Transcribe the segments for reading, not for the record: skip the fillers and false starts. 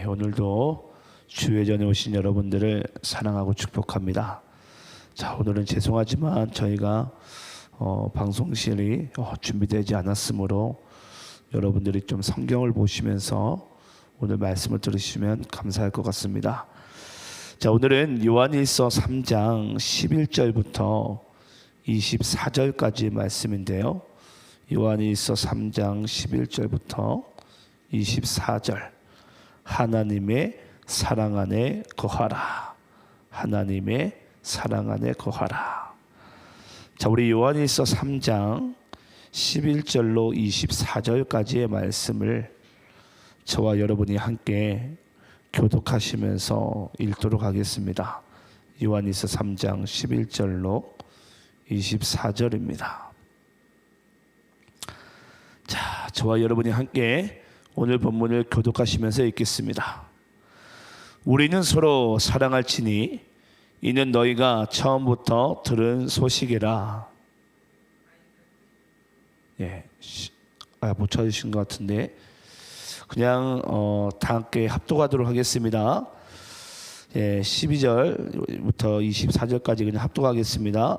오늘도 주회전에 오신 여러분들을 사랑하고 축복합니다. 자, 오늘은 죄송하지만 저희가 방송실이 준비되지 않았으므로 여러분들이 좀 성경을 보시면서 오늘 말씀을 들으시면 감사할 것 같습니다. 자, 오늘은 요한일서 3장 11절부터 24절까지 말씀인데요. 요한일서 3장 11절부터 24절. 하나님의 사랑 안에 거하라. 하나님의 사랑 안에 거하라. 자, 우리 요한일서 3장 11절로 24절까지의 말씀을 저와 여러분이 함께 교독하시면서 읽도록 하겠습니다. 요한일서 3장 11절로 24절입니다. 자, 저와 여러분이 함께 오늘 본문을 교독하시면서 읽겠습니다. 우리는 서로 사랑할지니 이는 너희가 처음부터 들은 소식이라. 못 찾으신 것 같은데 그냥 다 함께 합독하도록 하겠습니다. 12절부터 24절까지 그냥 합독하겠습니다.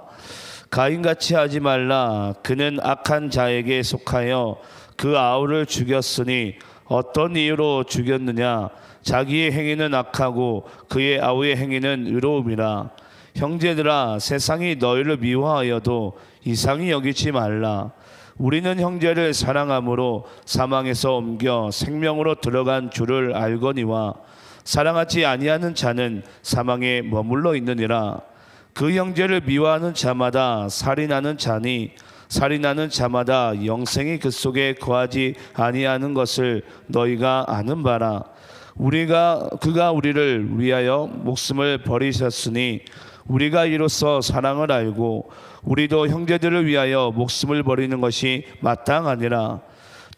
가인같이 하지 말라. 그는 악한 자에게 속하여 그 아우를 죽였으니 어떤 이유로 죽였느냐? 자기의 행위는 악하고 그의 아우의 행위는 의로움이라. 형제들아, 세상이 너희를 미워하여도 이상히 여기지 말라. 우리는 형제를 사랑함으로 사망에서 옮겨 생명으로 들어간 줄을 알거니와 사랑하지 아니하는 자는 사망에 머물러 있느니라. 그 형제를 미워하는 자마다 살인하는 자니 살인하는 자마다 영생이 그 속에 거하지 아니하는 것을 너희가 아는 바라. 그가 우리를 위하여 목숨을 버리셨으니 우리가 이로써 사랑을 알고 우리도 형제들을 위하여 목숨을 버리는 것이 마땅하니라.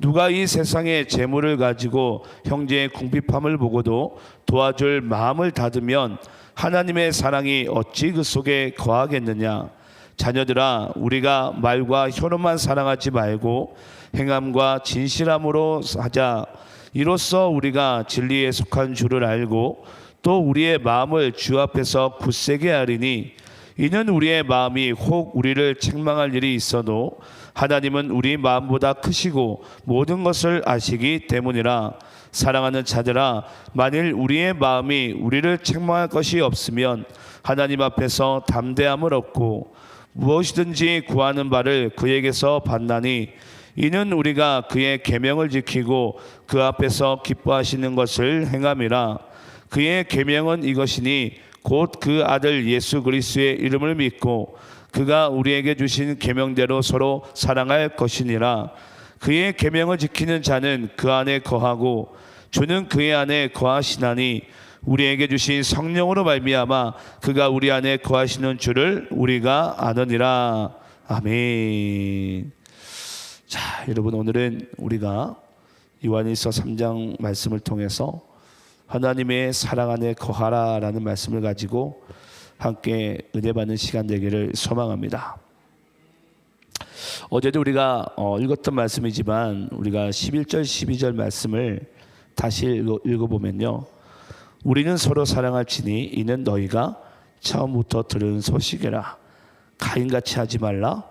누가 이 세상의 재물을 가지고 형제의 궁핍함을 보고도 도와줄 마음을 닫으면 하나님의 사랑이 어찌 그 속에 거하겠느냐. 자녀들아, 우리가 말과 혀로만 사랑하지 말고 행함과 진실함으로 하자. 이로써 우리가 진리에 속한 줄을 알고 또 우리의 마음을 주 앞에서 굳세게 하리니 이는 우리의 마음이 혹 우리를 책망할 일이 있어도 하나님은 우리 마음보다 크시고 모든 것을 아시기 때문이라. 사랑하는 자들아, 만일 우리의 마음이 우리를 책망할 것이 없으면 하나님 앞에서 담대함을 얻고 무엇이든지 구하는 바를 그에게서 받나니 이는 우리가 그의 계명을 지키고 그 앞에서 기뻐하시는 것을 행함이라. 그의 계명은 이것이니 곧 그 아들 예수 그리스도의 이름을 믿고 그가 우리에게 주신 계명대로 서로 사랑할 것이니라. 그의 계명을 지키는 자는 그 안에 거하고 주는 그의 안에 거하시나니 우리에게 주신 성령으로 말미암아 그가 우리 안에 거하시는 줄을 우리가 아느니라. 아멘. 자, 여러분, 오늘은 우리가 요한일서 3장 말씀을 통해서 하나님의 사랑 안에 거하라 라는 말씀을 가지고 함께 은혜 받는 시간 되기를 소망합니다. 어제도 우리가 읽었던 말씀이지만 우리가 11절 12절 말씀을 다시 읽어보면요, 우리는 서로 사랑할지니 이는 너희가 처음부터 들은 소식이라. 가인같이 하지 말라.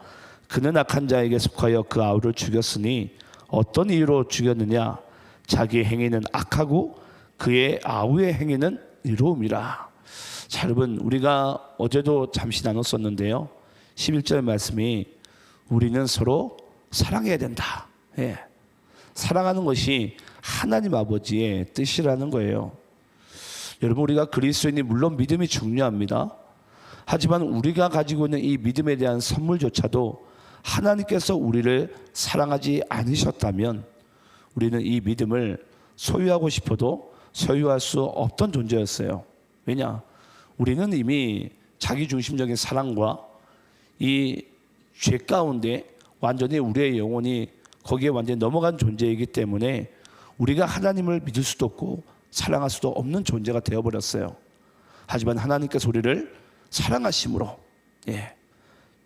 그는 악한 자에게 속하여 그 아우를 죽였으니 어떤 이유로 죽였느냐? 자기의 행위는 악하고 그의 아우의 행위는 의로움이라. 자, 여러분, 우리가 어제도 잠시 나눴었는데요, 11절 말씀이 우리는 서로 사랑해야 된다. 사랑하는 것이 하나님 아버지의 뜻이라는 거예요. 여러분, 우리가 그리스도인이 물론 믿음이 중요합니다. 하지만 우리가 가지고 있는 이 믿음에 대한 선물조차도 하나님께서 우리를 사랑하지 않으셨다면 우리는 이 믿음을 소유하고 싶어도 소유할 수 없던 존재였어요. 왜냐? 우리는 이미 자기중심적인 사랑과 이 죄 가운데 완전히 우리의 영혼이 거기에 완전히 넘어간 존재이기 때문에 우리가 하나님을 믿을 수도 없고 사랑할 수도 없는 존재가 되어버렸어요. 하지만 하나님께서 우리를 사랑하심으로,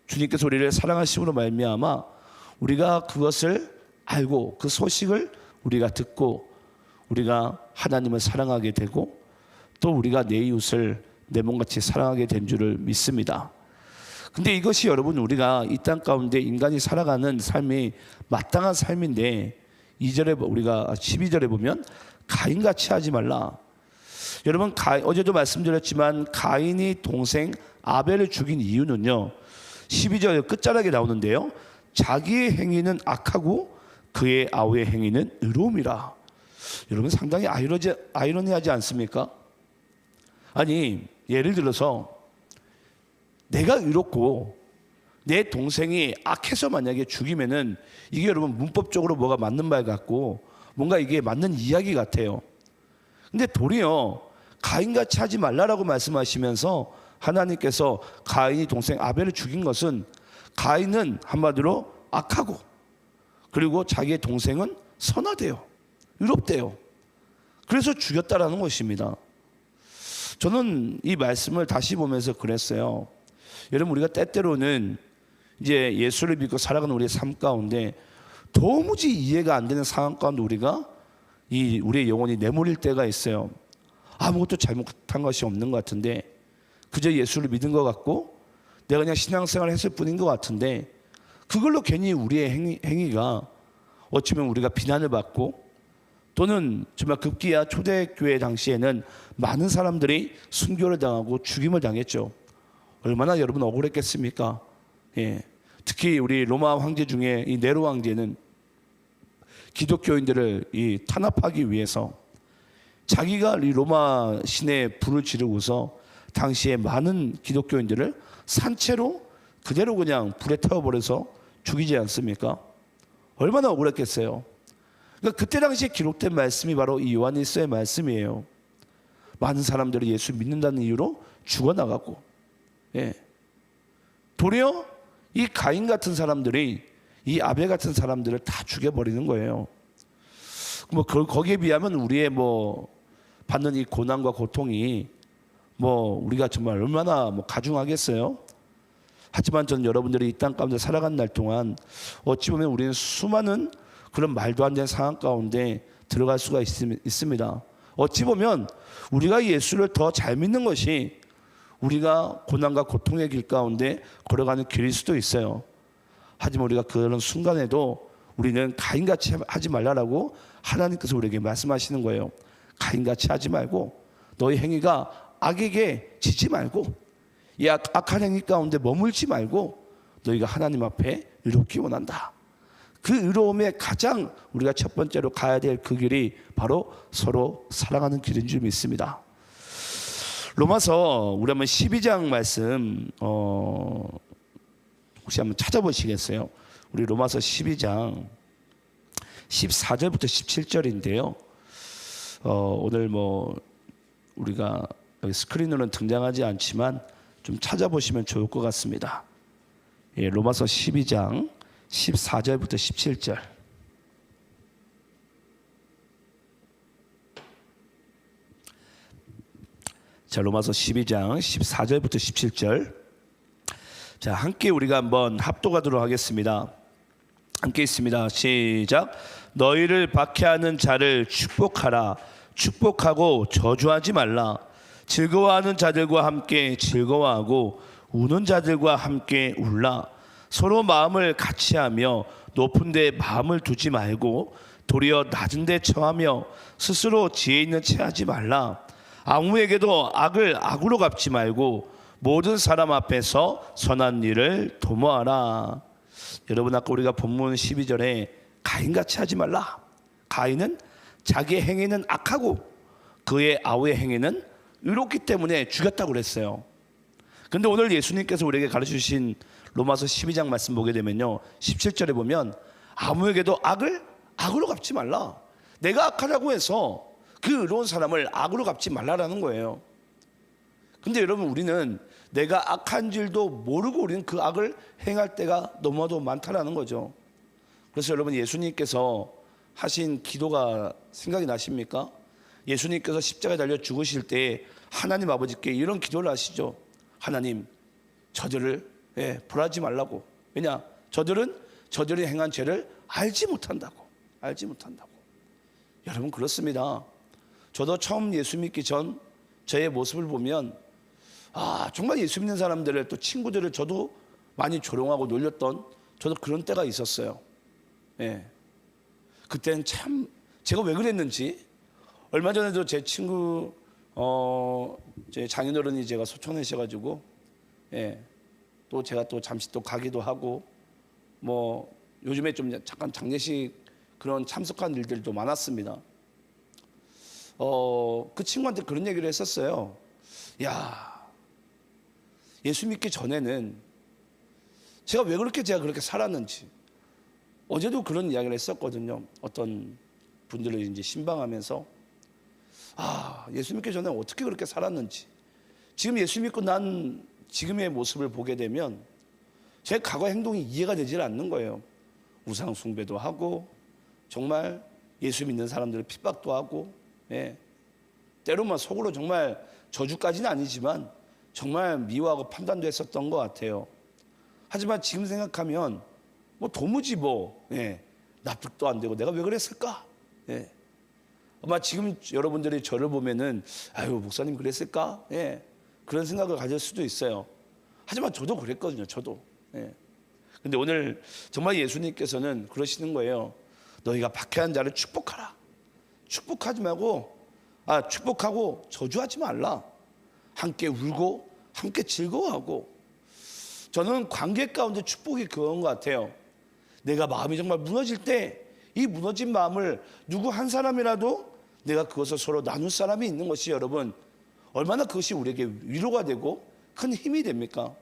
주님께서 우리를 사랑하심으로 말미암아 우리가 그것을 알고 그 소식을 우리가 듣고 우리가 하나님을 사랑하게 되고 또 우리가 내 이웃을 내 몸같이 사랑하게 된 줄을 믿습니다. 근데 이것이 여러분 우리가 이 땅 가운데 인간이 살아가는 삶이 마땅한 삶인데 2절에 우리가 12절에 보면 가인같이 하지 말라. 여러분 어제도 말씀드렸지만 가인이 동생 아벨을 죽인 이유는요 12절 끝자락에 나오는데요 자기의 행위는 악하고 그의 아우의 행위는 의로움이라. 여러분 상당히 아이러니하지 않습니까? 아니 예를 들어서 내가 의롭고 내 동생이 악해서 만약에 죽이면은 이게 여러분 문법적으로 뭐가 맞는 말 같고 뭔가 이게 맞는 이야기 같아요. 근데 도리어 가인같이 하지 말라라고 말씀하시면서 하나님께서 가인이 동생 아벨을 죽인 것은 가인은 한마디로 악하고 그리고 자기의 동생은 선하대요. 의롭대요. 그래서 죽였다라는 것입니다. 저는 이 말씀을 다시 보면서 그랬어요. 여러분 우리가 때때로는 이제 예수를 믿고 살아가는 우리의 삶 가운데 도무지 이해가 안 되는 상황 가운데 우리의 영혼이 내몰릴 때가 있어요. 아무것도 잘못한 것이 없는 것 같은데 그저 예수를 믿은 것 같고 내가 그냥 신앙생활을 했을 뿐인 것 같은데 그걸로 괜히 우리의 행위가 어쩌면 우리가 비난을 받고 또는 정말 급기야 초대교회 당시에는 많은 사람들이 순교를 당하고 죽임을 당했죠. 얼마나 여러분 억울했겠습니까? 예. 특히 우리 로마 황제 중에 이 네로 황제는 기독교인들을 탄압하기 위해서 자기가 이 로마 신에 불을 지르고서 당시에 많은 기독교인들을 산채로 그대로 그냥 불에 태워버려서 죽이지 않습니까? 얼마나 억울했겠어요. 그러니까 그때 당시에 기록된 말씀이 바로 이 요한일서의 말씀이에요. 많은 사람들이 예수 믿는다는 이유로 죽어나가고 예. 도리어 이 가인 같은 사람들이 이 아벨 같은 사람들을 다 죽여버리는 거예요. 거기에 비하면 우리의 받는 이 고난과 고통이 우리가 정말 얼마나 가중하겠어요. 하지만 저는 여러분들이 이 땅 가운데 살아간 날 동안 어찌 보면 우리는 수많은 그런 말도 안 되는 상황 가운데 들어갈 수가 있습니다. 어찌 보면 우리가 예수를 더 잘 믿는 것이 우리가 고난과 고통의 길 가운데 걸어가는 길일 수도 있어요. 하지만 우리가 그런 순간에도 우리는 가인같이 하지 말라라고 하나님께서 우리에게 말씀하시는 거예요. 가인같이 하지 말고 너희 행위가 악에게 지지 말고 이 악한 행위 가운데 머물지 말고 너희가 하나님 앞에 의롭기 원한다. 그 의로움에 가장 우리가 첫 번째로 가야 될 그 길이 바로 서로 사랑하는 길인 줄 믿습니다. 로마서 우리 한번 12장 말씀 혹시 한번 찾아보시겠어요? 우리 로마서 12장 14절부터 17절인데요. 오늘 우리가 여기 스크린으로는 등장하지 않지만 좀 찾아보시면 좋을 것 같습니다. 예, 로마서 12장 14절부터 17절. 자, 로마서 12장 14절부터 17절. 자, 함께 우리가 한번 합독하도록 하겠습니다. 함께 있습니다. 시작. 너희를 박해하는 자를 축복하라. 축복하고 저주하지 말라. 즐거워하는 자들과 함께 즐거워하고 우는 자들과 함께 울라. 서로 마음을 같이하며 높은 데 마음을 두지 말고 도리어 낮은 데 처하며 스스로 지혜 있는 채 하지 말라. 아무에게도 악을 악으로 갚지 말고 모든 사람 앞에서 선한 일을 도모하라. 여러분 아까 우리가 본문 12절에 가인같이 하지 말라. 가인은 자기의 행위는 악하고 그의 아우의 행위는 의롭기 때문에 죽였다고 그랬어요. 그런데 오늘 예수님께서 우리에게 가르쳐주신 로마서 12장 말씀 보게 되면요 17절에 보면 아무에게도 악을 악으로 갚지 말라. 내가 악하다고 해서 그 의로운 사람을 악으로 갚지 말라라는 거예요. 근데 여러분 우리는 내가 악한 줄도 모르고 우리는 그 악을 행할 때가 너무나도 많다라는 거죠. 그래서 여러분 예수님께서 하신 기도가 생각이 나십니까? 예수님께서 십자가에 달려 죽으실 때 하나님 아버지께 이런 기도를 하시죠. 하나님 저들을 벌하지 말라고. 왜냐? 저들은 저들이 행한 죄를 알지 못한다고. 여러분 그렇습니다. 저도 처음 예수 믿기 전 저의 모습을 보면 정말 예수 믿는 사람들을 또 친구들을 저도 많이 조롱하고 놀렸던 저도 그런 때가 있었어요. 예. 그때는 참 제가 왜 그랬는지 얼마 전에도 제 친구 제 장인어른이 제가 소천하셔가지고 또 제가 또 잠시 또 가기도 하고 뭐 요즘에 좀 잠깐 장례식 그런 참석한 일들도 많았습니다. 그 친구한테 그런 얘기를 했었어요. 야, 예수 믿기 전에는 제가 왜 제가 그렇게 살았는지. 어제도 그런 이야기를 했었거든요. 어떤 분들을 이제 신방하면서 예수 믿기 전에 어떻게 그렇게 살았는지. 지금 예수 믿고 난 지금의 모습을 보게 되면 제 과거 행동이 이해가 되질 않는 거예요. 우상 숭배도 하고 정말 예수 믿는 사람들을 핍박도 하고 때로는 속으로 정말 저주까지는 아니지만 정말 미워하고 판단도 했었던 것 같아요. 하지만 지금 생각하면 도무지 납득도 안 되고 내가 왜 그랬을까? 아마 지금 여러분들이 저를 보면은 목사님 그랬을까? 그런 생각을 가질 수도 있어요. 하지만 저도 그랬거든요. 저도. 근데 오늘 정말 예수님께서는 그러시는 거예요. 너희가 박해한 자를 축복하라. 축복하지 말고 축복하고 저주하지 말라. 함께 울고 함께 즐거워하고. 저는 관계 가운데 축복이 그건 것 같아요. 내가 마음이 정말 무너질 때 이 무너진 마음을 누구 한 사람이라도 내가 그것을 서로 나눌 사람이 있는 것이 여러분 얼마나 그것이 우리에게 위로가 되고 큰 힘이 됩니까?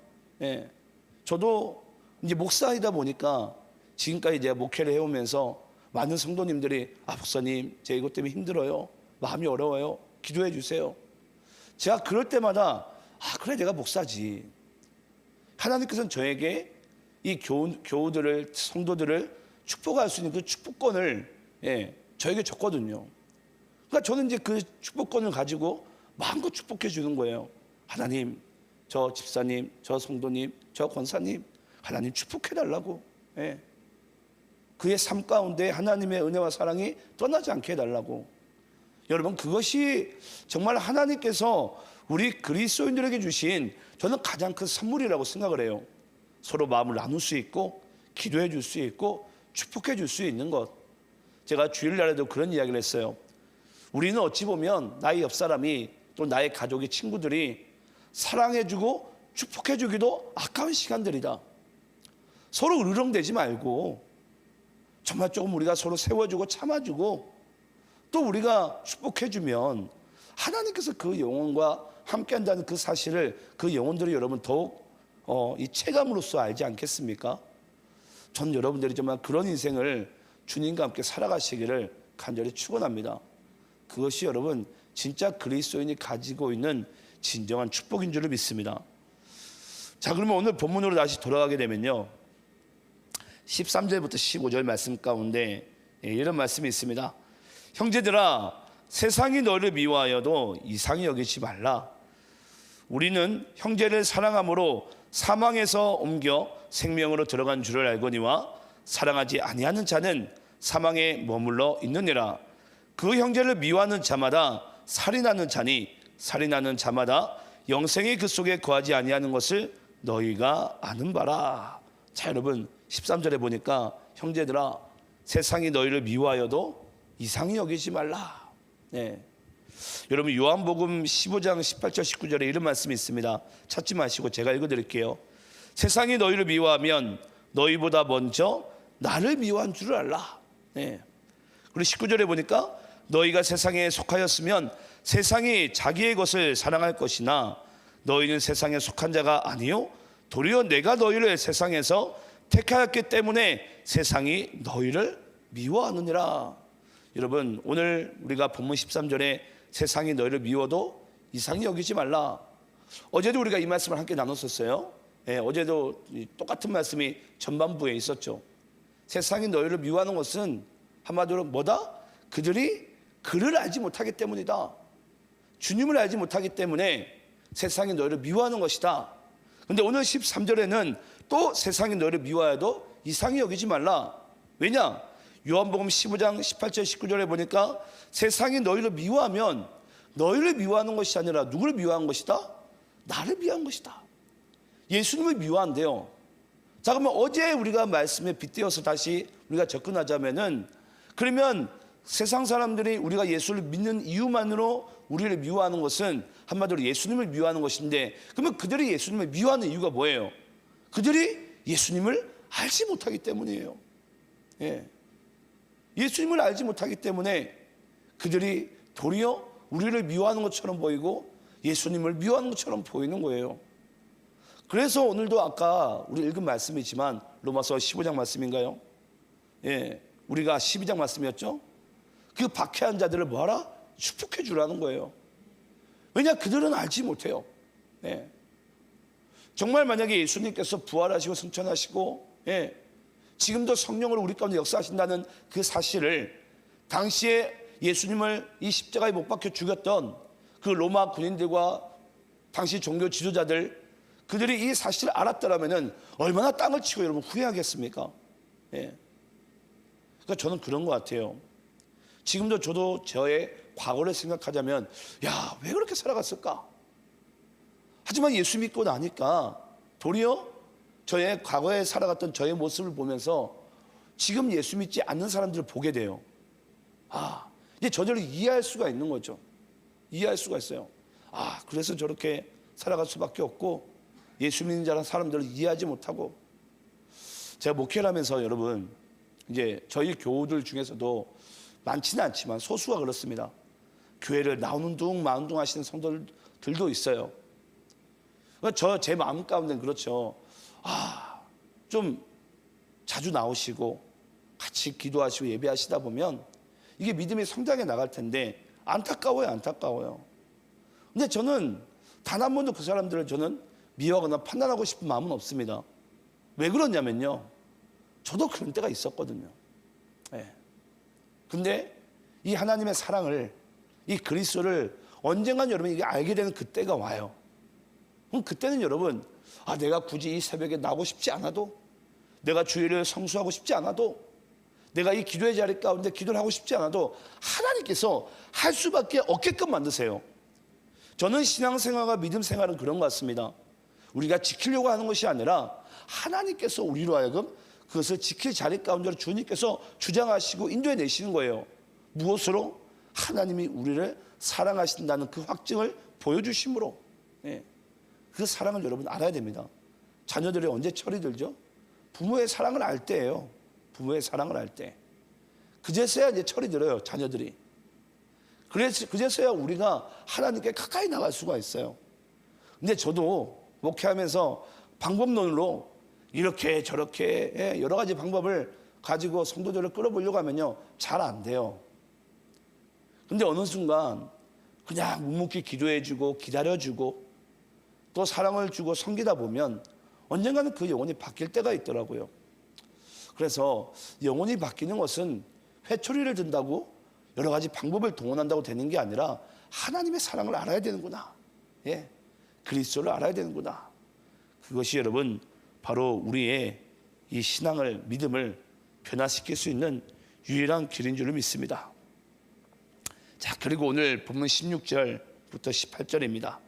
저도 이제 목사이다 보니까 지금까지 제가 목회를 해오면서 많은 성도님들이 목사님 제 이것 때문에 힘들어요. 마음이 어려워요. 기도해 주세요. 제가 그럴 때마다 그래 내가 목사지. 하나님께서는 저에게 이 교우들을 성도들을 축복할 수 있는 그 축복권을 저에게 줬거든요. 그러니까 저는 이제 그 축복권을 가지고 마음껏 축복해 주는 거예요. 하나님, 저 집사님, 저 성도님, 저 권사님, 하나님 축복해 달라고. 그의 삶 가운데 하나님의 은혜와 사랑이 떠나지 않게 해달라고. 여러분 그것이 정말 하나님께서 우리 그리스도인들에게 주신 저는 가장 큰 선물이라고 생각을 해요. 서로 마음을 나눌 수 있고 기도해 줄 수 있고 축복해 줄 수 있는 것. 제가 주일날에도 그런 이야기를 했어요. 우리는 어찌 보면 나의 옆 사람이 또 나의 가족의 친구들이 사랑해 주고 축복해 주기도 아까운 시간들이다. 서로 으르렁대지 말고 정말 조금 우리가 서로 세워주고 참아주고 또 우리가 축복해주면 하나님께서 그 영혼과 함께한다는 그 사실을 그 영혼들이 여러분 더욱 이 체감으로써 알지 않겠습니까? 전 여러분들이 정말 그런 인생을 주님과 함께 살아가시기를 간절히 축원합니다. 그것이 여러분 진짜 그리스도인이 가지고 있는 진정한 축복인 줄을 믿습니다. 자, 그러면 오늘 본문으로 다시 돌아가게 되면요 13절부터 15절 말씀 가운데 이런 말씀이 있습니다. 형제들아 세상이 너를 미워하여도 이상히 여기지 말라. 우리는 형제를 사랑함으로 사망에서 옮겨 생명으로 들어간 줄을 알거니와 사랑하지 아니하는 자는 사망에 머물러 있느니라. 그 형제를 미워하는 자마다 살인하는 자니 살인하는 자마다 영생이 그 속에 거하지 아니하는 것을 너희가 아는 바라. 자, 여러분 13절에 보니까 형제들아 세상이 너희를 미워하여도 이상히 여기지 말라. 여러분 요한복음 15장 18절 19절에 이런 말씀이 있습니다. 찾지 마시고 제가 읽어드릴게요. 세상이 너희를 미워하면 너희보다 먼저 나를 미워한 줄을 알라. 그리고 19절에 보니까 너희가 세상에 속하였으면 세상이 자기의 것을 사랑할 것이나 너희는 세상에 속한 자가 아니요 도리어 내가 너희를 세상에서 택하였기 때문에 세상이 너희를 미워하느니라. 여러분 오늘 우리가 본문 13절에 세상이 너희를 미워도 이상히 여기지 말라. 어제도 우리가 이 말씀을 함께 나눴었어요. 어제도 똑같은 말씀이 전반부에 있었죠. 세상이 너희를 미워하는 것은 한마디로 뭐다? 그들이 그를 알지 못하기 때문이다. 주님을 알지 못하기 때문에 세상이 너희를 미워하는 것이다. 근데 오늘 13절에는 또 세상이 너희를 미워해도 이상히 여기지 말라. 왜냐? 요한복음 15장 18절 19절에 보니까 세상이 너희를 미워하면 너희를 미워하는 것이 아니라 누구를 미워한 것이다? 나를 미워한 것이다. 예수님을 미워한대요. 자, 그러면 어제 우리가 말씀에 빗대어서 다시 우리가 접근하자면은, 그러면 세상 사람들이 우리가 예수를 믿는 이유만으로 우리를 미워하는 것은 한마디로 예수님을 미워하는 것인데, 그러면 그들이 예수님을 미워하는 이유가 뭐예요? 그들이 예수님을 알지 못하기 때문이에요. 예. 예수님을 알지 못하기 때문에 그들이 도리어 우리를 미워하는 것처럼 보이고 예수님을 미워하는 것처럼 보이는 거예요. 그래서 오늘도 아까 우리 읽은 말씀이지만 로마서 15장 말씀인가요? 예, 우리가 12장 말씀이었죠? 그 박해한 자들을 뭐하라? 축복해 주라는 거예요. 왜냐? 그들은 알지 못해요. 예. 정말 만약에 예수님께서 부활하시고 승천하시고, 예, 지금도 성령으로 우리 가운데 역사하신다는 그 사실을 당시에 예수님을 이 십자가에 못 박혀 죽였던 그 로마 군인들과 당시 종교 지도자들, 그들이 이 사실을 알았더라면 얼마나 땅을 치고 여러분 후회하겠습니까? 예. 그러니까 저는 그런 것 같아요. 지금도 저도 저의 과거를 생각하자면, 야, 왜 그렇게 살아갔을까? 하지만 예수 믿고 나니까 도리어 저의 과거에 살아갔던 저의 모습을 보면서 지금 예수 믿지 않는 사람들을 보게 돼요. 아, 이제 저절로 이해할 수가 있는 거죠. 이해할 수가 있어요. 아, 그래서 저렇게 살아갈 수밖에 없고 예수 믿는 자라는 사람들을 이해하지 못하고. 제가 목회를 하면서 여러분, 이제 저희 교우들 중에서도 많지는 않지만 소수가 그렇습니다. 교회를 나오는 둥 마는 둥 하시는 성도들도 있어요. 제 마음 가운데는 그렇죠. 아, 좀 자주 나오시고 같이 기도하시고 예배하시다 보면 이게 믿음이 성장해 나갈 텐데 안타까워요. 근데 저는 단 한 번도 그 사람들을 저는 미워하거나 판단하고 싶은 마음은 없습니다. 왜 그러냐면요, 저도 그런 때가 있었거든요. 네. 근데 이 하나님의 사랑을, 이 그리스도를 언젠간 여러분 이게 알게 되는 그때가 와요. 그럼 그때는 여러분, 아, 내가 굳이 이 새벽에 나오고 싶지 않아도, 내가 주일을 성수하고 싶지 않아도, 내가 이 기도의 자리 가운데 기도를 하고 싶지 않아도 하나님께서 할 수밖에 없게끔 만드세요. 저는 신앙생활과 믿음생활은 그런 것 같습니다. 우리가 지키려고 하는 것이 아니라 하나님께서 우리로 하여금 그것을 지킬 자리 가운데로 주님께서 주장하시고 인도해 내시는 거예요. 무엇으로? 하나님이 우리를 사랑하신다는 그 확증을 보여주심으로. 예. 그 사랑을 여러분 알아야 됩니다. 자녀들이 언제 철이 들죠? 부모의 사랑을 알 때예요. 부모의 사랑을 알 때. 그제서야 이제 철이 들어요, 자녀들이. 그제서야 우리가 하나님께 가까이 나갈 수가 있어요. 근데 저도 목회하면서 방법론으로 이렇게 저렇게 여러 가지 방법을 가지고 성도들을 끌어보려고 하면요, 잘 안 돼요. 근데 어느 순간 그냥 묵묵히 기도해주고 기다려주고 또 사랑을 주고 섬기다 보면 언젠가는 그 영혼이 바뀔 때가 있더라고요. 그래서 영혼이 바뀌는 것은 회초리를 든다고 여러 가지 방법을 동원한다고 되는 게 아니라 하나님의 사랑을 알아야 되는구나. 예, 그리스도를 알아야 되는구나. 그것이 여러분 바로 우리의 이 신앙을, 믿음을 변화시킬 수 있는 유일한 길인 줄을 믿습니다. 자, 그리고 오늘 본문 16절부터 18절입니다.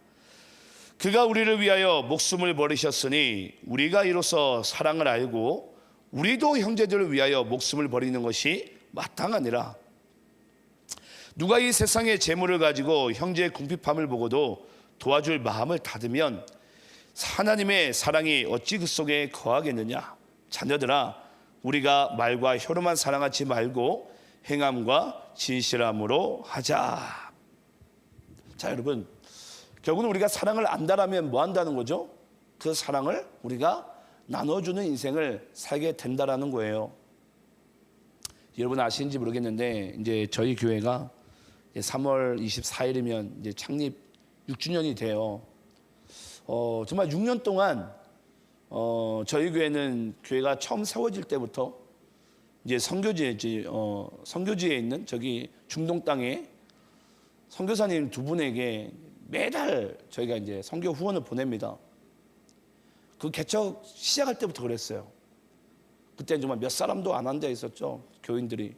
그가 우리를 위하여 목숨을 버리셨으니 우리가 이로써 사랑을 알고 우리도 형제들을 위하여 목숨을 버리는 것이 마땅하니라. 누가 이 세상의 재물을 가지고 형제의 궁핍함을 보고도 도와줄 마음을 닫으면 하나님의 사랑이 어찌 그 속에 거하겠느냐. 자녀들아, 우리가 말과 혀로만 사랑하지 말고 행함과 진실함으로 하자. 자, 여러분, 결국은 우리가 사랑을 안다라면 뭐 한다는 거죠? 그 사랑을 우리가 나눠주는 인생을 살게 된다라는 거예요. 여러분 아시는지 모르겠는데 이제 저희 교회가 3월 24일이면 이제 창립 6주년이 돼요. 정말 6년 동안 저희 교회가 처음 세워질 때부터 이제 선교지에 있는 저기 중동 땅에 선교사님 두 분에게 매달 저희가 이제 선교 후원을 보냅니다. 그 개척 시작할 때부터 그랬어요. 그때 정말 몇 사람도 안 앉아 있었죠. 교인들이.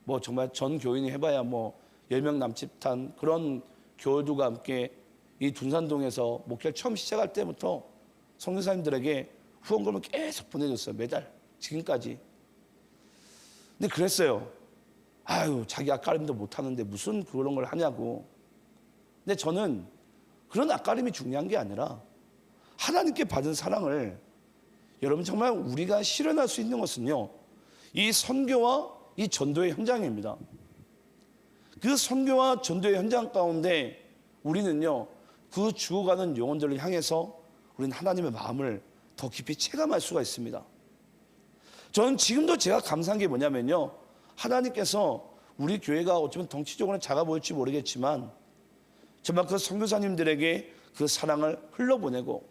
뭐 정말 전 교인이 해봐야 뭐 10명 남짓한 그런 교우들과 함께 이 둔산동에서 목회를 처음 시작할 때부터 선교사님들에게 후원금을 계속 보내줬어요. 매달 지금까지. 근데 그랬어요. 아유, 자기 앞가림도 못하는데 무슨 그런 걸 하냐고. 근데 저는 그런 앞가림이 중요한 게 아니라 하나님께 받은 사랑을, 여러분 정말 우리가 실현할 수 있는 것은요, 이 선교와 이 전도의 현장입니다. 그 선교와 전도의 현장 가운데 우리는요, 그 죽어가는 영혼들을 향해서 우리는 하나님의 마음을 더 깊이 체감할 수가 있습니다. 저는 지금도 제가 감사한 게 뭐냐면요, 하나님께서 우리 교회가 어쩌면 덩치적으로 작아 보일지 모르겠지만 정말 그 선교사님들에게 그 사랑을 흘러보내고,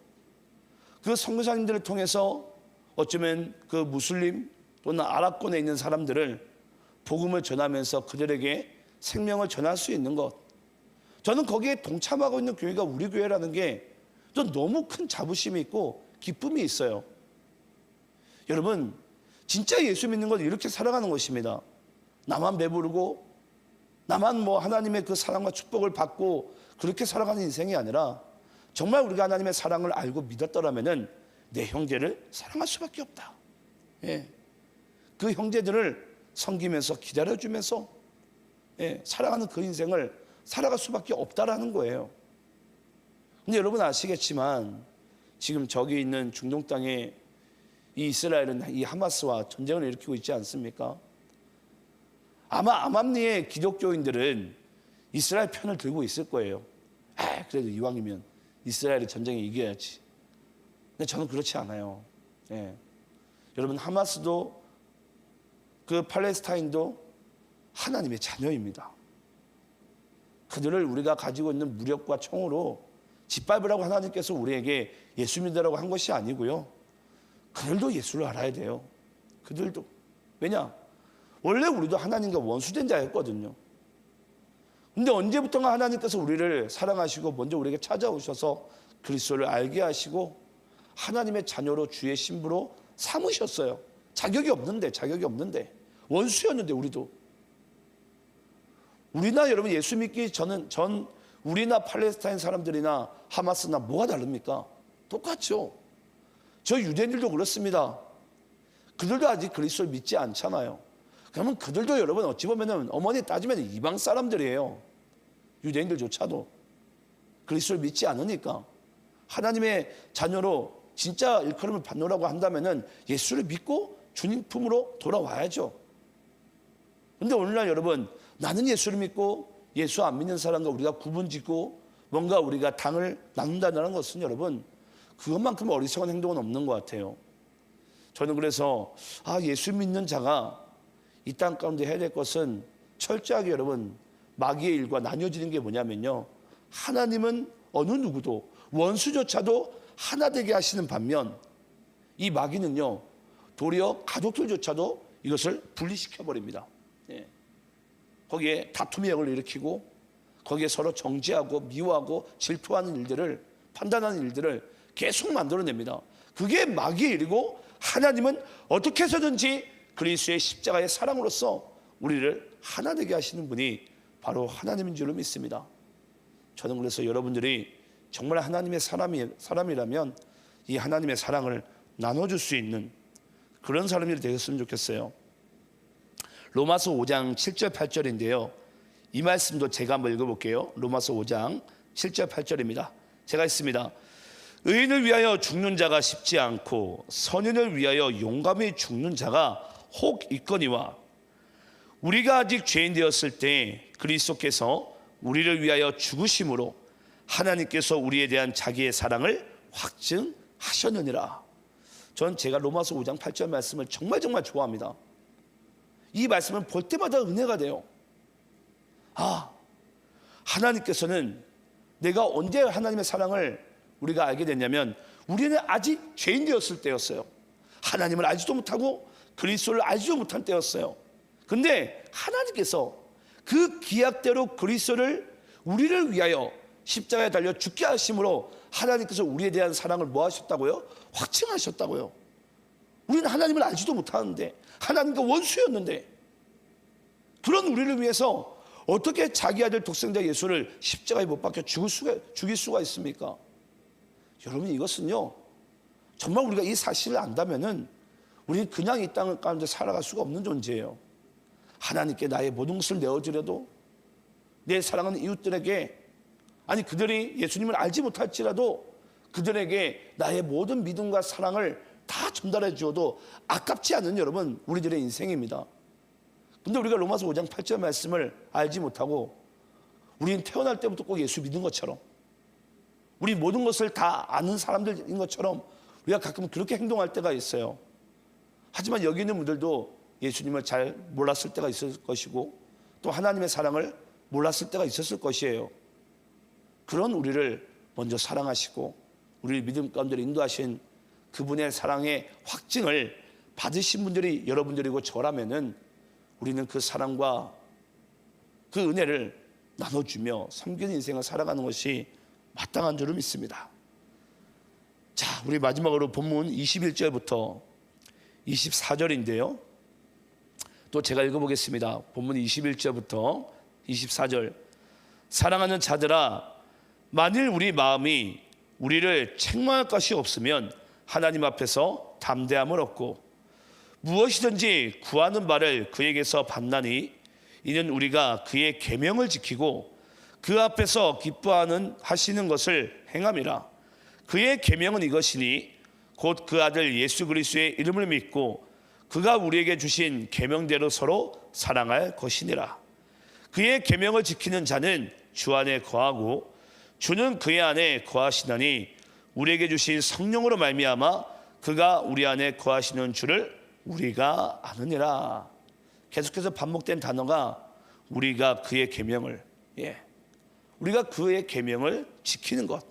그 선교사님들을 통해서 어쩌면 그 무슬림 또는 아랍권에 있는 사람들을 복음을 전하면서 그들에게 생명을 전할 수 있는 것, 저는 거기에 동참하고 있는 교회가 우리 교회라는 게 또 너무 큰 자부심이 있고 기쁨이 있어요. 여러분, 진짜 예수 믿는 건 이렇게 살아가는 것입니다. 나만 배부르고 나만 뭐 하나님의 그 사랑과 축복을 받고 그렇게 살아가는 인생이 아니라, 정말 우리가 하나님의 사랑을 알고 믿었더라면은 내 형제를 사랑할 수밖에 없다. 예. 그 형제들을 섬기면서 기다려주면서 사랑하는 그 인생을 살아갈 수밖에 없다라는 거예요. 근데 여러분 아시겠지만 지금 저기 있는 중동 땅에 이 이스라엘은 이 하마스와 전쟁을 일으키고 있지 않습니까? 아마 암암리의 기독교인들은 이스라엘 편을 들고 있을 거예요. 그래도 이왕이면 이스라엘이 전쟁에 이겨야지. 근데 저는 그렇지 않아요. 여러분, 하마스도 그 팔레스타인도 하나님의 자녀입니다. 그들을 우리가 가지고 있는 무력과 총으로 짓밟으라고 하나님께서 우리에게 예수 믿으라고 한 것이 아니고요, 그들도 예수를 알아야 돼요. 그들도. 왜냐? 원래 우리도 하나님과 원수된 자였거든요. 근데 언제부턴가 하나님께서 우리를 사랑하시고 먼저 우리에게 찾아오셔서 그리스도를 알게 하시고 하나님의 자녀로 주의 신부로 삼으셨어요. 자격이 없는데 원수였는데. 우리나 여러분 예수 믿기 전 우리나 팔레스타인 사람들이나 하마스나 뭐가 다릅니까? 똑같죠. 저 유대인들도 그렇습니다. 그들도 아직 그리스도를 믿지 않잖아요. 그러면 그들도 여러분 어찌 보면은 어머니 따지면 이방 사람들이에요. 유대인들조차도 그리스도를 믿지 않으니까 하나님의 자녀로 진짜 일컬음을 받노라고 한다면은 예수를 믿고 주님 품으로 돌아와야죠. 그런데 오늘날 여러분, 나는 예수를 믿고 예수 안 믿는 사람과 우리가 구분짓고 뭔가 우리가 당을 나눈다는 것은 여러분, 그것만큼 어리석은 행동은 없는 것 같아요. 저는 그래서 예수 믿는 자가 이 땅 가운데 해야 될 것은 철저하게 여러분, 마귀의 일과 나뉘어지는 게 뭐냐면요, 하나님은 어느 누구도 원수조차도 하나 되게 하시는 반면 이 마귀는요, 도리어 가족들조차도 이것을 분리시켜버립니다. 거기에 다툼의 영을 일으키고 거기에 서로 정죄하고 미워하고 질투하는 일들을, 판단하는 일들을 계속 만들어냅니다. 그게 마귀의 일이고, 하나님은 어떻게 해서든지 그리스도의 십자가의 사랑으로서 우리를 하나 되게 하시는 분이 바로 하나님인 줄로 믿습니다. 저는 그래서 여러분들이 정말 하나님의 사람이라면 이 하나님의 사랑을 나눠줄 수 있는 그런 사람이 되셨으면 좋겠어요. 로마서 5장 7절 8절인데요. 이 말씀도 제가 한번 읽어볼게요. 로마서 5장 7절 8절입니다. 제가 읽습니다. 의인을 위하여 죽는 자가 쉽지 않고 선인을 위하여 용감히 죽는 자가 혹 있거니와, 우리가 아직 죄인 되었을 때 그리스도께서 우리를 위하여 죽으심으로 하나님께서 우리에 대한 자기의 사랑을 확증하셨느니라. 전 제가 로마서 5장 8절 말씀을 정말 좋아합니다. 이 말씀을 볼 때마다 은혜가 돼요. 하나님께서는, 내가 언제 하나님의 사랑을 우리가 알게 됐냐면 우리는 아직 죄인 되었을 때였어요. 하나님을 알지도 못하고 그리스도를 알지도 못한 때였어요. 근데 하나님께서 그 기약대로 그리스도를 우리를 위하여 십자가에 달려 죽게 하심으로 하나님께서 우리에 대한 사랑을 뭐 하셨다고요? 확증하셨다고요. 우리는 하나님을 알지도 못하는데, 하나님과 원수였는데, 그런 우리를 위해서 어떻게 자기 아들 독생자 예수를 십자가에 못 박혀 죽일 수가 있습니까? 여러분, 이것은요, 정말 우리가 이 사실을 안다면은 우리는 그냥 이 땅 가운데 살아갈 수가 없는 존재예요. 하나님께 나의 모든 것을 내어드려도 내 사랑하는 이웃들에게, 아니 그들이 예수님을 알지 못할지라도 그들에게 나의 모든 믿음과 사랑을 다 전달해 주어도 아깝지 않은 여러분 우리들의 인생입니다. 근데 우리가 로마서 5장 8절 말씀을 알지 못하고 우리는 태어날 때부터 꼭 예수 믿은 것처럼, 우리 모든 것을 다 아는 사람들인 것처럼 우리가 가끔 그렇게 행동할 때가 있어요. 하지만 여기 있는 분들도 예수님을 잘 몰랐을 때가 있을 것이고 또 하나님의 사랑을 몰랐을 때가 있었을 것이에요. 그런 우리를 먼저 사랑하시고 우리를 믿음 가운데 인도하신 그분의 사랑의 확증을 받으신 분들이 여러분들이고 저라면은 우리는 그 사랑과 그 은혜를 나눠주며 섬기는 인생을 살아가는 것이 마땅한 줄을 믿습니다. 자, 우리 마지막으로 본문 21절부터 24절인데요. 또 제가 읽어보겠습니다. 본문 21절부터 24절. 사랑하는 자들아, 만일 우리 마음이 우리를 책망할 것이 없으면 하나님 앞에서 담대함을 얻고 무엇이든지 구하는 바를 그에게서 받나니 이는 우리가 그의 계명을 지키고 그 앞에서 기뻐하는 하시는 것을 행함이라. 그의 계명은 이것이니 곧 그 아들 예수 그리스도의 이름을 믿고 그가 우리에게 주신 계명대로 서로 사랑할 것이니라. 그의 계명을 지키는 자는 주 안에 거하고 주는 그의 안에 거하시나니 우리에게 주신 성령으로 말미암아 그가 우리 안에 거하시는 줄을 우리가 아느니라. 계속해서 반복된 단어가 우리가 그의 계명을, 우리가 그의 계명을 지키는 것.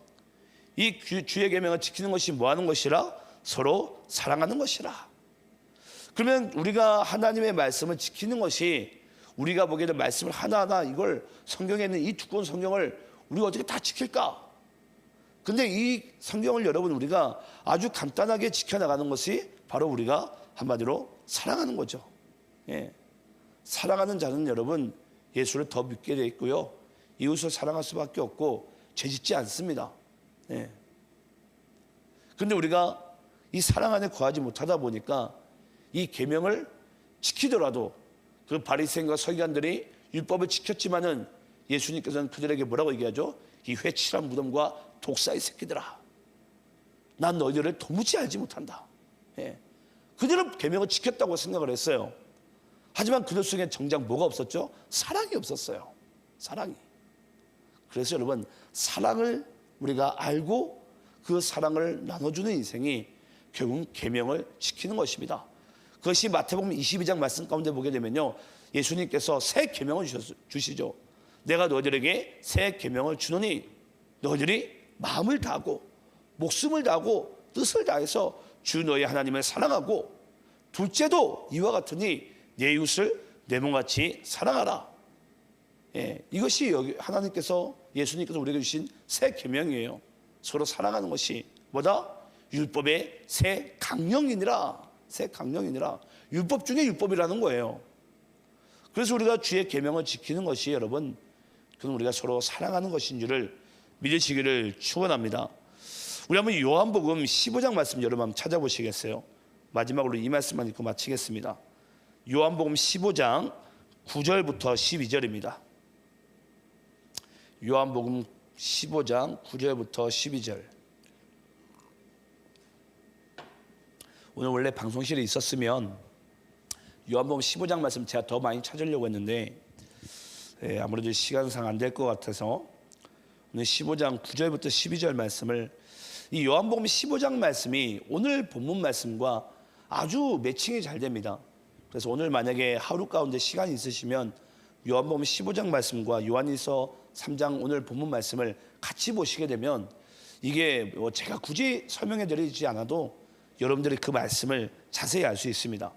이 주의 계명을 지키는 것이 뭐 하는 것이라? 서로 사랑하는 것이라. 그러면 우리가 하나님의 말씀을 지키는 것이, 우리가 보기에는 말씀을 하나하나 이걸 성경에 있는 이 두꺼운 성경을 우리가 어떻게 다 지킬까? 근데 이 성경을 여러분 우리가 아주 간단하게 지켜나가는 것이 바로 우리가 한마디로 사랑하는 거죠. 사랑하는 자는 여러분 예수를 더 믿게 돼 있고요, 이웃을 사랑할 수밖에 없고 죄짓지 않습니다. 근데 우리가 이 사랑 안에 거하지 못하다 보니까 이 계명을 지키더라도 그 바리새인과 서기관들이 율법을 지켰지만은 예수님께서는 그들에게 뭐라고 얘기하죠? 이 회칠한 무덤과 독사의 새끼들아, 난 너희들을 도무지 알지 못한다. 그들은 계명을 지켰다고 생각을 했어요. 하지만 그들 속에 정작 뭐가 없었죠? 사랑이 없었어요. 사랑이. 그래서 여러분, 사랑을 우리가 알고 그 사랑을 나눠주는 인생이 결국은 계명을 지키는 것입니다. 그것이 마태복음 22장 말씀 가운데 보게 되면요, 예수님께서 새 계명을 주시죠. 내가 너희들에게 새 계명을 주노니 너희들이 마음을 다하고 목숨을 다하고 뜻을 다해서 주 너희 하나님을 사랑하고 둘째도 이와 같으니 내 이웃을 내 몸같이 사랑하라. 이것이 여기 하나님께서, 예수님께서 우리에게 주신 새 계명이에요. 서로 사랑하는 것이 뭐다? 율법의 새 강령이니라. 새 강령이니라. 율법 중에 율법이라는 거예요. 그래서 우리가 주의 계명을 지키는 것이 여러분, 그건 우리가 서로 사랑하는 것인 줄을 믿으시기를 축원합니다. 우리 한번 요한복음 15장 말씀 여러분 한번 찾아보시겠어요? 마지막으로 이 말씀만 읽고 마치겠습니다. 요한복음 15장 9절부터 12절입니다. 요한복음 15장 9절부터 12절. 오늘 원래 방송실에 있었으면 요한복음 15장 말씀 제가 더 많이 찾으려고 했는데 아무래도 시간상 안 될 것 같아서 오늘 15장 9절부터 12절 말씀을, 이 요한복음 15장 말씀이 오늘 본문 말씀과 아주 매칭이 잘 됩니다. 그래서 오늘 만약에 하루 가운데 시간이 있으시면 요한복음 15장 말씀과 요한일서 3장 오늘 본문 말씀을 같이 보시게 되면 이게 제가 굳이 설명해 드리지 않아도 여러분들이 그 말씀을 자세히 알 수 있습니다.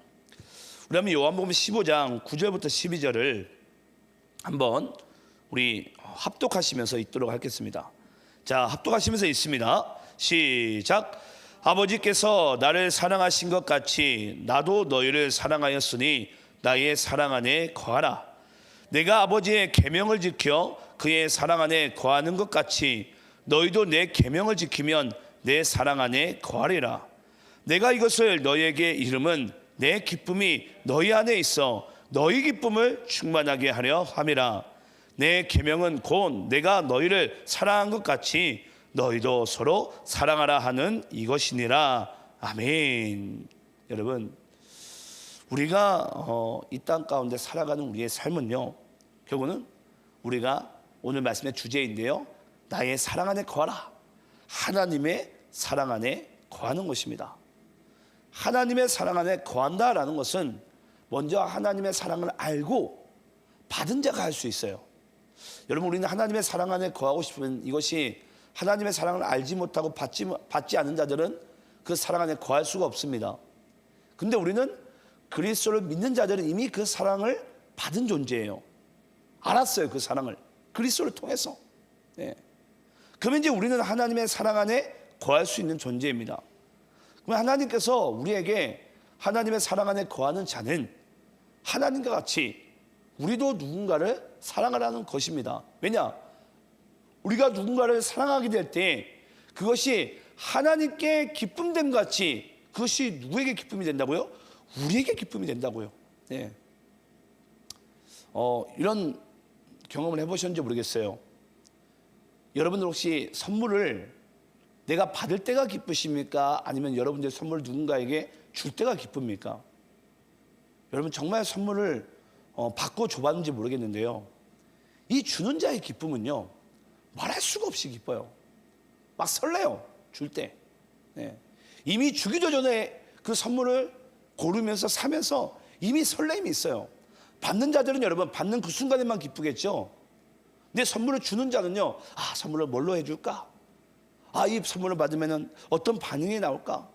우리 한번 요한복음 15장 9절부터 12절을 한번 우리 합독하시면서 읽도록 하겠습니다. 자, 합독하시면서 읽습니다. 시작. 아버지께서 나를 사랑하신 것 같이 나도 너희를 사랑하였으니 나의 사랑 안에 거하라. 내가 아버지의 계명을 지켜 그의 사랑 안에 거하는 것 같이 너희도 내 계명을 지키면 내 사랑 안에 거하리라. 내가 이것을 너희에게 이름은 내 기쁨이 너희 안에 있어 너희 기쁨을 충만하게 하려 함이라. 내 계명은 곧 내가 너희를 사랑한 것 같이 너희도 서로 사랑하라 하는 이것이니라. 아멘. 여러분, 우리가 이 땅 가운데 살아가는 우리의 삶은요, 결국은 우리가 오늘 말씀의 주제인데요, 나의 사랑 안에 거하라. 하나님의 사랑 안에 거하는 것입니다. 하나님의 사랑 안에 거한다라는 것은 먼저 하나님의 사랑을 알고 받은 자가 할 수 있어요. 여러분, 우리는 하나님의 사랑 안에 거하고 싶으면 이것이 하나님의 사랑을 알지 못하고 받지 않은 자들은 그 사랑 안에 거할 수가 없습니다. 근데 우리는 그리스도를 믿는 자들은 이미 그 사랑을 받은 존재예요. 알았어요, 그 사랑을. 그리스도를 통해서. 네. 그러면 이제 우리는 하나님의 사랑 안에 거할 수 있는 존재입니다. 그럼 하나님께서 우리에게 하나님의 사랑 안에 거하는 자는 하나님과 같이 우리도 누군가를 사랑하라는 것입니다. 왜냐? 우리가 누군가를 사랑하게 될 때 그것이 하나님께 기쁨됨 같이 그것이 누구에게 기쁨이 된다고요? 우리에게 기쁨이 된다고요. 네. 이런 경험을 해보셨는지 모르겠어요. 여러분들 혹시 선물을 내가 받을 때가 기쁘십니까? 아니면 여러분들 선물을 누군가에게 줄 때가 기쁩니까? 여러분, 정말 선물을 받고 줘봤는지 모르겠는데요, 이 주는 자의 기쁨은요, 말할 수가 없이 기뻐요. 막 설레요, 줄 때. 네. 이미 주기도 전에 그 선물을 고르면서 사면서 이미 설렘이 있어요. 받는 자들은 여러분, 받는 그 순간에만 기쁘겠죠. 근데 선물을 주는 자는요, 선물을 뭘로 해줄까? 이 선물을 받으면 어떤 반응이 나올까?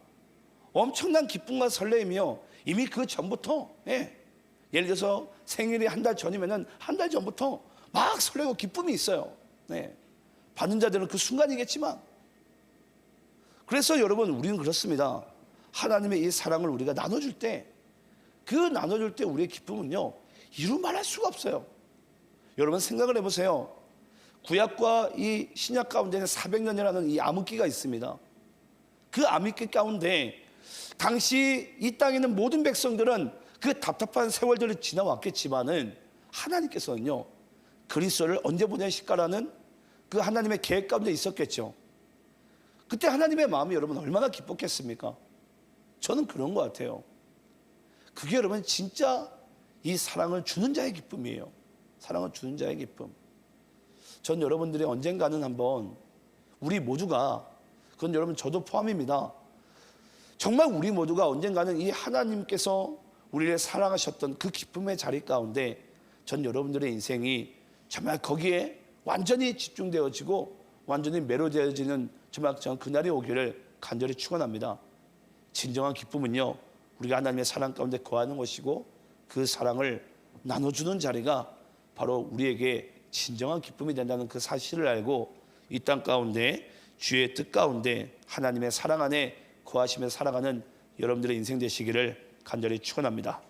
엄청난 기쁨과 설렘이요, 이미 그 전부터, 예를 들어서 생일이 한 달 전이면 한 달 전부터 막 설레고 기쁨이 있어요. 받는 자들은 그 순간이겠지만. 그래서 여러분, 우리는 그렇습니다. 하나님의 이 사랑을 우리가 나눠줄 때, 그 나눠줄 때 우리의 기쁨은요, 이루 말할 수가 없어요. 여러분, 생각을 해보세요. 구약과 이 신약 가운데는 400년이라는 이 암흑기가 있습니다. 그 암흑기 가운데 당시 이 땅에 있는 모든 백성들은 그 답답한 세월들을 지나왔겠지만은 하나님께서는요, 그리스도를 언제 보내실까라는 그 하나님의 계획 가운데 있었겠죠. 그때 하나님의 마음이 여러분 얼마나 기뻤겠습니까? 저는 그런 것 같아요. 그게 여러분 진짜 이 사랑을 주는 자의 기쁨이에요. 사랑을 주는 자의 기쁨. 전 여러분들이 언젠가는 한번 우리 모두가, 그건 여러분 저도 포함입니다, 정말 우리 모두가 언젠가는 이 하나님께서 우리를 사랑하셨던 그 기쁨의 자리 가운데 전 여러분들의 인생이 정말 거기에 완전히 집중되어지고 완전히 매료되어지는 정말 그날이 오기를 간절히 축원합니다. 진정한 기쁨은요, 우리가 하나님의 사랑 가운데 거하는 것이고 그 사랑을 나눠주는 자리가 바로 우리에게 진정한 기쁨이 된다는 그 사실을 알고 이 땅 가운데 주의 뜻 가운데 하나님의 사랑 안에 거하시며 살아가는 여러분들의 인생 되시기를 간절히 축원합니다.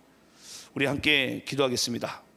우리 함께 기도하겠습니다.